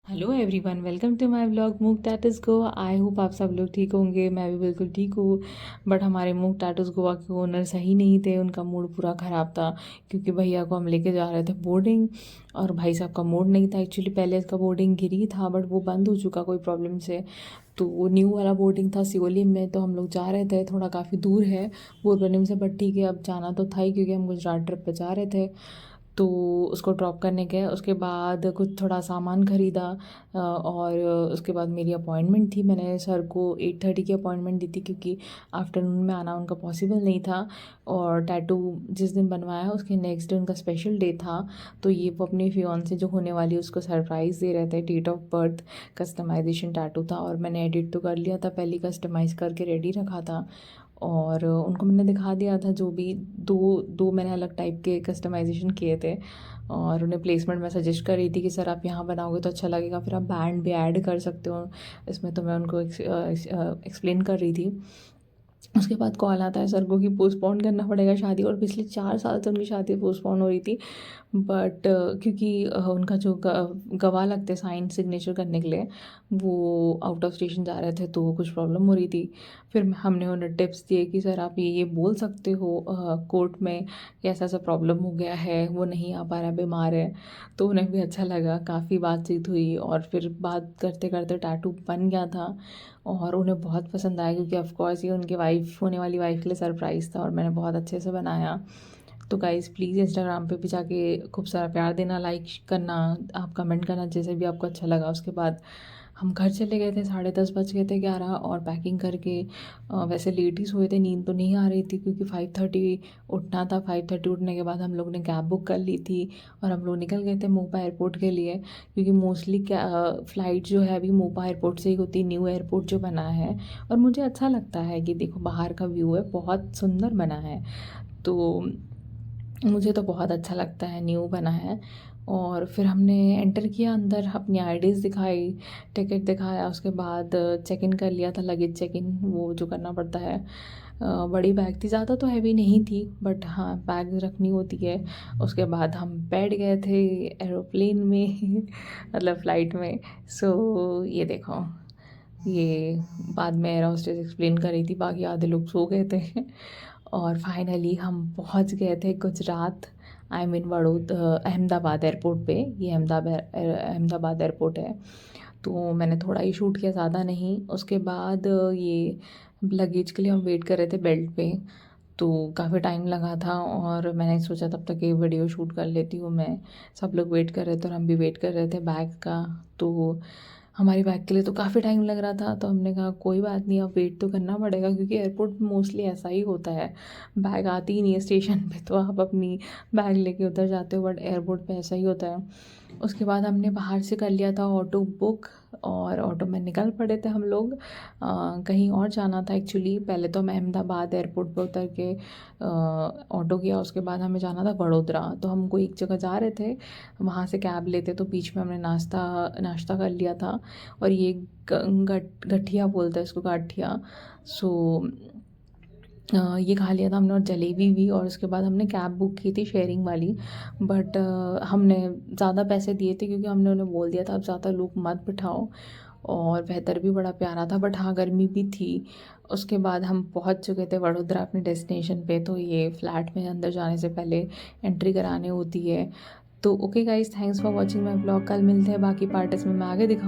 Hello everyone, welcome to my vlog मूक tattoos Goa. I hope आप सब लोग ठीक होंगे। मैं भी बिल्कुल ठीक हूँ। बट हमारे मूक टैटूज गोवा के ओनर सही नहीं थे, उनका मूड पूरा ख़राब था क्योंकि भैया को हम लेके जा रहे थे बोर्डिंग और भाई साहब का मूड नहीं था। एक्चुअली पहले इसका बोर्डिंग गिरी था बट वो बंद हो चुका कोई प्रॉब्लम से। तो वो न्यू वाला बोर्डिंग था सियोलिम में, तो हम लोग जा रहे थे। थोड़ा काफ़ी दूर है बोरबनिम से, बट ठीक है, अब जाना तो था ही क्योंकि हम गुजरात ट्रिप पे जा रहे थे। तो उसको ड्रॉप करने गए, उसके बाद कुछ थोड़ा सामान ख़रीदा और उसके बाद मेरी अपॉइंटमेंट थी। मैंने सर को 8:30 की अपॉइंटमेंट दी थी क्योंकि आफ्टरनून में आना उनका पॉसिबल नहीं था। और टैटू जिस दिन बनवाया उसके नेक्स्ट डे उनका स्पेशल डे था। तो ये वो अपनी फियोन्से जो होने वाली उसको सरप्राइज़ दे रहे थे। Date of birth customization tattoo था और मैंने एडिट तो कर लिया था, पहले कस्टमाइज़ करके रेडी रखा था। और उनको मैंने दिखा दिया था जो भी दो दो मैंने अलग टाइप के कस्टमाइजेशन किए थे। और उन्हें प्लेसमेंट मैं सजेस्ट कर रही थी कि सर आप यहाँ बनाओगे तो अच्छा लगेगा, फिर आप बैंड भी ऐड कर सकते हो इसमें। तो मैं उनको एक्सप्लेन कर रही थी। उसके बाद कॉल आता है सर को कि पोस्टपोन करना पड़ेगा शादी, और पिछले 4 साल से उनकी शादी पोस्टपोन हो रही थी। बट क्योंकि उनका जो गवाह लगते साइन सिग्नेचर करने के लिए वो आउट ऑफ स्टेशन जा रहे थे तो कुछ प्रॉब्लम हो रही थी। फिर हमने उन्हें टिप्स दिए कि सर आप ये बोल सकते हो कोर्ट में कि ऐसा ऐसा प्रॉब्लम हो गया है, वो नहीं आ पा रहा है, बीमार है। तो उन्हें भी अच्छा लगा, काफ़ी बातचीत हुई और फिर बात करते करते टैटू बन गया था। और उन्हें बहुत पसंद आया क्योंकि ऑफ कोर्स ये उनके वाइफ होने वाली वाइफ के लिए सरप्राइज़ था और मैंने बहुत अच्छे से बनाया। तो गाइज़ प्लीज़ इंस्टाग्राम पे भी जाके खूब सारा प्यार देना, लाइक करना, आप कमेंट करना जैसे भी आपको अच्छा लगा। उसके बाद हम घर चले गए थे, 10:30 बज गए थे, 11, और पैकिंग करके वैसे लेट ही सोए थे, नींद तो नहीं आ रही थी क्योंकि 5:30 उठना था। 5:30 उठने के बाद हम लोग ने कैब बुक कर ली थी और हम लोग निकल गए थे मोपा एयरपोर्ट के लिए क्योंकि मोस्टली क्या फ़्लाइट जो है अभी मोपा एयरपोर्ट से ही होती है, न्यू एयरपोर्ट जो बना है। और मुझे अच्छा लगता है कि देखो बाहर का व्यू है, बहुत सुंदर बना है। तो मुझे तो बहुत अच्छा लगता है, न्यू बना है। और फिर हमने एंटर किया अंदर, अपनी आईडीज़ दिखाई, टिकट दिखाया, उसके बाद चेक इन कर लिया था, लगेज चेक इन वो जो करना पड़ता है। बड़ी बैग थी, ज़्यादा तो हैवी नहीं थी बट हाँ बैग रखनी होती है। उसके बाद हम बैठ गए थे एरोप्लेन में मतलब फ़्लाइट में। सो ये देखो, ये बाद में एयर होस्टेस एक्सप्लेन कर रही थी, बाकी आधे लोग सो गए थे और फाइनली हम पहुंच गए थे Gujarat, I mean Ahmedabad airport पे। ये अहमदाबाद एयरपोर्ट है। तो मैंने थोड़ा ही शूट किया, ज़्यादा नहीं। उसके बाद ये लगेज के लिए हम वेट कर रहे थे बेल्ट पे, तो काफ़ी टाइम लगा था और मैंने सोचा तब तक ये वीडियो शूट कर लेती हूँ मैं। सब लोग वेट कर रहे थे और हम भी वेट कर रहे थे बैग का। तो हमारी बैग के लिए तो काफ़ी टाइम लग रहा था, तो हमने कहा कोई बात नहीं, अब वेट तो करना पड़ेगा क्योंकि एयरपोर्ट मोस्टली ऐसा ही होता है, बैग आती ही नहीं है स्टेशन पे, तो आप अपनी बैग लेके उतर जाते हो, बट एयरपोर्ट पे ऐसा ही होता है। उसके बाद हमने बाहर से कर लिया था ऑटो बुक और ऑटो में निकल पड़े थे हम लोग। कहीं और जाना था एक्चुअली। पहले तो हम अहमदाबाद एयरपोर्ट पर उतर के ऑटो किया, उसके बाद हमें जाना था वडोदरा। तो हम कोई एक जगह जा रहे थे, वहाँ से कैब लेते, तो बीच में हमने नाश्ता नाश्ता कर लिया था। और ये गठिया बोलते हैं इसको, गाठिया। सो ये खा लिया था हमने और जलेबी भी। और उसके बाद हमने कैब बुक की थी शेयरिंग वाली, बट हमने ज़्यादा पैसे दिए थे क्योंकि हमने उन्हें बोल दिया था अब ज़्यादा लोग मत बिठाओ। और वेदर भी बड़ा प्यारा था बट हाँ गर्मी भी थी। उसके बाद हम पहुंच चुके थे वडोदरा अपने डेस्टिनेशन पे। तो ये फ्लैट में अंदर जाने से पहले एंट्री करानी होती है। तो okay guys, thanks for watching my blog. कल मिलते हैं बाकी पार्ट, इसमें मैं आगे दिखाऊँ।